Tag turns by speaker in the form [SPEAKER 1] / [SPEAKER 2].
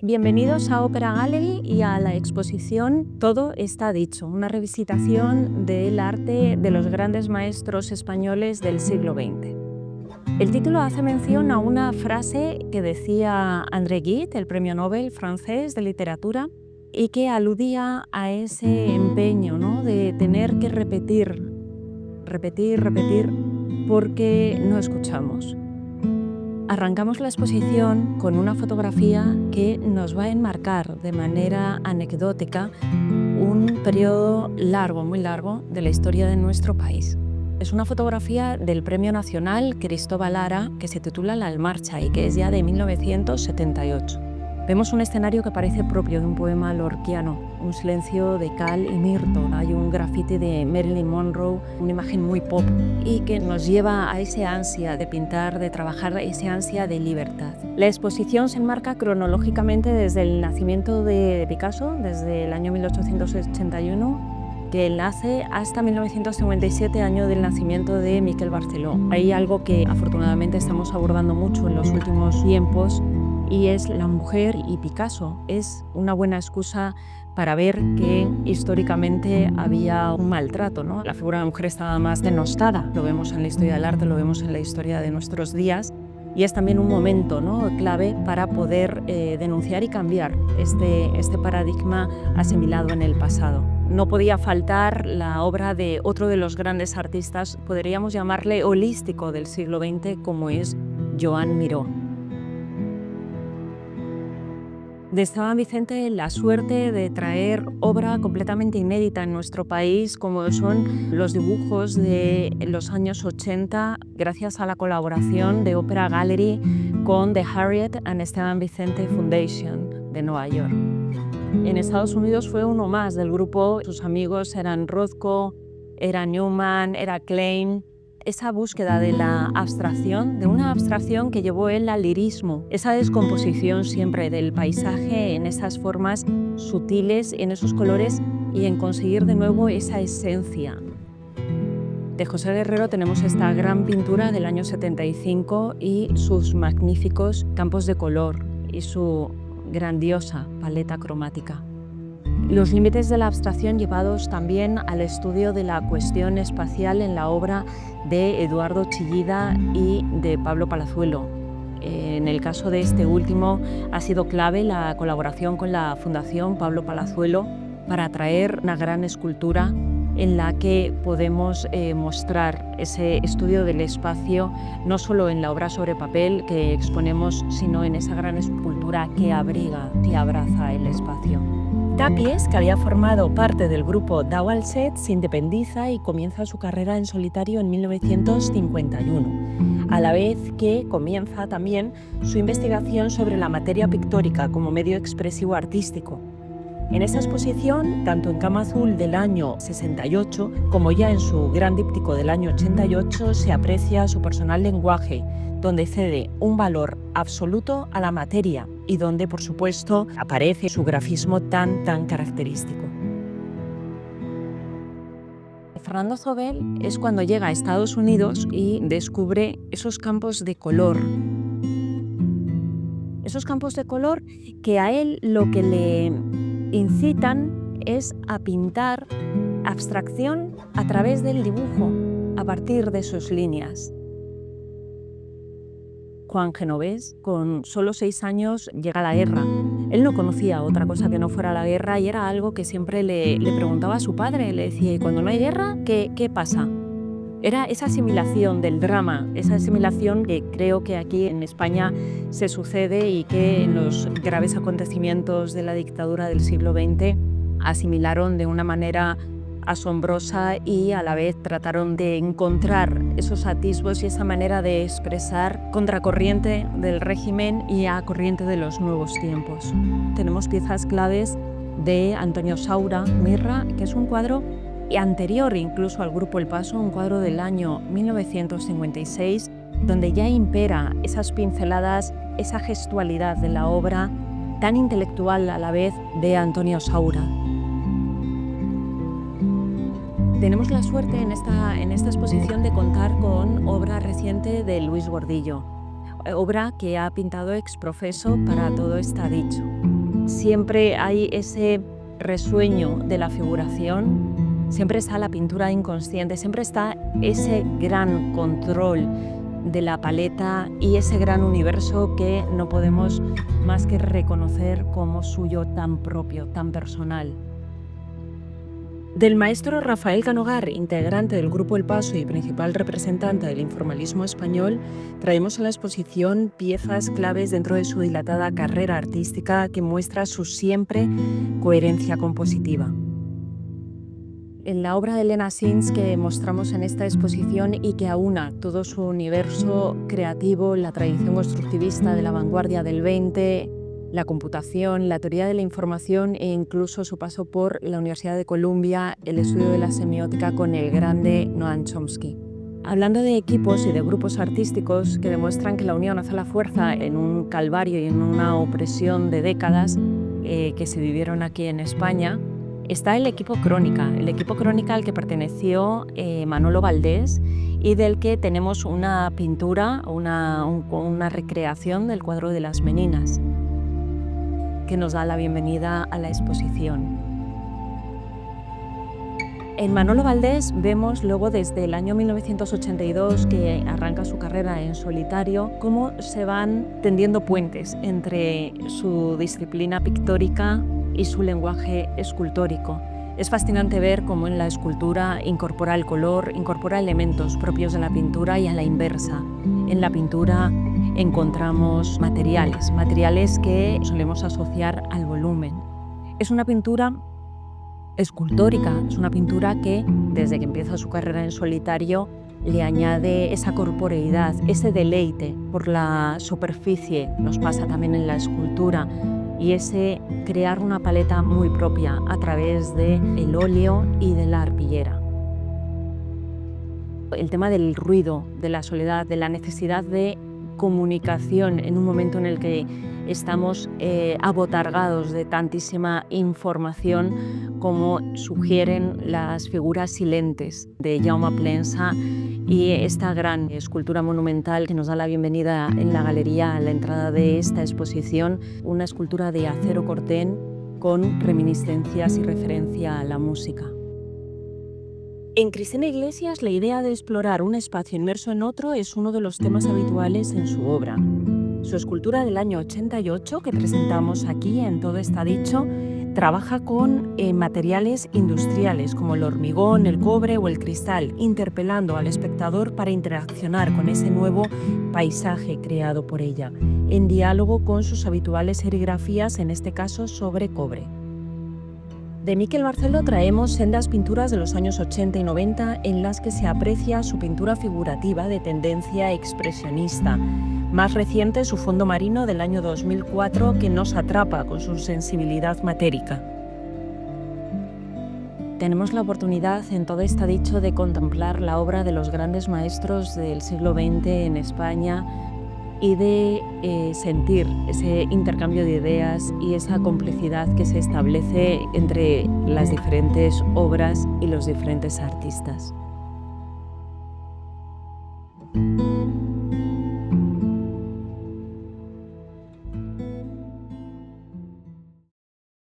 [SPEAKER 1] Bienvenidos a Opera Gallery y a la exposición Todo está dicho, una revisitación del arte de los grandes maestros españoles del siglo XX. El título hace mención a una frase que decía André Gide, el premio Nobel francés de literatura, y que aludía a ese empeño, ¿no?, de tener que repetir, porque no escuchamos. Arrancamos la exposición con una fotografía que nos va a enmarcar de manera anecdótica un periodo largo, muy largo, de la historia de nuestro país. Es una fotografía del Premio Nacional Cristóbal Lara que se titula La Marcha y que es ya de 1978. Vemos un escenario que parece propio de un poema lorquiano, un silencio de cal y mirto. Hay un grafiti de Marilyn Monroe, una imagen muy pop y que nos lleva a esa ansia de pintar, de trabajar, esa ansia de libertad. La exposición se enmarca cronológicamente desde el nacimiento de Picasso, desde el año 1881, que nace hasta 1957, año del nacimiento de Miquel Barceló. Hay algo que afortunadamente estamos abordando mucho en los últimos tiempos y es la mujer y Picasso. Es una buena excusa para ver que históricamente había un maltrato, ¿no? La figura de la mujer estaba más denostada, lo vemos en la historia del arte, lo vemos en la historia de nuestros días, y es también un momento, ¿no?, clave para poder denunciar y cambiar este paradigma asimilado en el pasado. No podía faltar la obra de otro de los grandes artistas, podríamos llamarle holístico del siglo XX, como es Joan Miró. De Esteban Vicente, la suerte de traer obra completamente inédita en nuestro país, como son los dibujos de los años 80, gracias a la colaboración de Opera Gallery con The Harriet and Esteban Vicente Foundation de Nueva York. En Estados Unidos fue uno más del grupo, sus amigos eran Rothko, era Newman, era Klein. Esa búsqueda de la abstracción, de una abstracción que llevó él al lirismo, esa descomposición siempre del paisaje en esas formas sutiles, en esos colores y en conseguir de nuevo esa esencia. De José Guerrero tenemos esta gran pintura del año 75 y sus magníficos campos de color y su grandiosa paleta cromática. Los límites de la abstracción llevados también al estudio de la cuestión espacial en la obra de Eduardo Chillida y de Pablo Palazuelo. En el caso de este último ha sido clave la colaboración con la Fundación Pablo Palazuelo para traer una gran escultura en la que podemos mostrar ese estudio del espacio, no solo en la obra sobre papel que exponemos, sino en esa gran escultura que abriga, que abraza el espacio. Tapies, que había formado parte del grupo Dau-al-Set, se independiza y comienza su carrera en solitario en 1951, a la vez que comienza también su investigación sobre la materia pictórica como medio expresivo artístico. En esta exposición, tanto en Cama Azul del año 68 como ya en su gran díptico del año 88, se aprecia su personal lenguaje, donde cede un valor absoluto a la materia y donde, por supuesto, aparece su grafismo tan característico. Fernando Zobel es cuando llega a Estados Unidos y descubre esos campos de color. Esos campos de color que a él lo que le incitan es a pintar abstracción a través del dibujo, a partir de sus líneas. Juan Genovés, con solo 6 años, llega a la guerra. Él no conocía otra cosa que no fuera la guerra y era algo que siempre le preguntaba a su padre. Le decía, ¿y cuando no hay guerra, qué pasa? Era esa asimilación del drama, esa asimilación que creo que aquí en España se sucede y que en los graves acontecimientos de la dictadura del siglo XX asimilaron de una manera asombrosa y a la vez trataron de encontrar esos atisbos y esa manera de expresar contracorriente del régimen y a corriente de los nuevos tiempos. Tenemos piezas claves de Antonio Saura, Mirra, que es un cuadro anterior incluso al Grupo El Paso, un cuadro del año 1956, donde ya impera esas pinceladas, esa gestualidad de la obra tan intelectual a la vez de Antonio Saura. Tenemos la suerte en esta exposición de contar con obra reciente de Luis Gordillo. obra que ha pintado ex profeso para Todo está dicho. Siempre hay ese resueño de la figuración, siempre está la pintura inconsciente, siempre está ese gran control de la paleta y ese gran universo que no podemos más que reconocer como suyo, tan propio, tan personal. Del maestro Rafael Canogar, integrante del Grupo El Paso y principal representante del informalismo español, traemos a la exposición piezas claves dentro de su dilatada carrera artística que muestra su siempre coherencia compositiva. En la obra de Lena Sins que mostramos en esta exposición y que aúna todo su universo creativo, la tradición constructivista de la vanguardia del 20, la computación, la teoría de la información e incluso su paso por la Universidad de Columbia, el estudio de la semiótica con el grande Noam Chomsky. Hablando de equipos y de grupos artísticos que demuestran que la unión hace la fuerza en un calvario y en una opresión de décadas que se vivieron aquí en España, está el equipo Crónica al que perteneció Manolo Valdés y del que tenemos una pintura, una recreación del cuadro de las Meninas, que nos da la bienvenida a la exposición. En Manolo Valdés vemos luego desde el año 1982, que arranca su carrera en solitario, cómo se van tendiendo puentes entre su disciplina pictórica y su lenguaje escultórico. Es fascinante ver cómo en la escultura incorpora el color, incorpora elementos propios de la pintura y a la inversa. En la pintura encontramos materiales que solemos asociar al volumen. Es una pintura escultórica, es una pintura que desde que empieza su carrera en solitario le añade esa corporeidad, ese deleite por la superficie, nos pasa también en la escultura, y ese crear una paleta muy propia a través del óleo y de la arpillera. El tema del ruido, de la soledad, de la necesidad de comunicación en un momento en el que estamos abotargados de tantísima información como sugieren las figuras silentes de Jaume Plensa y esta gran escultura monumental que nos da la bienvenida en la galería a la entrada de esta exposición, una escultura de acero corten con reminiscencias y referencia a la música. En Cristina Iglesias, la idea de explorar un espacio inmerso en otro es uno de los temas habituales en su obra. Su escultura del año 88, que presentamos aquí en Todo está dicho, trabaja con materiales industriales como el hormigón, el cobre o el cristal, interpelando al espectador para interaccionar con ese nuevo paisaje creado por ella, en diálogo con sus habituales serigrafías, en este caso sobre cobre. De Miquel Barceló traemos sendas pinturas de los años 80 y 90 en las que se aprecia su pintura figurativa de tendencia expresionista. Más reciente, su fondo marino del año 2004, que nos atrapa con su sensibilidad matérica. Tenemos la oportunidad, en Todo está dicho, de contemplar la obra de los grandes maestros del siglo XX en España y de sentir ese intercambio de ideas y esa complicidad que se establece entre las diferentes obras y los diferentes artistas.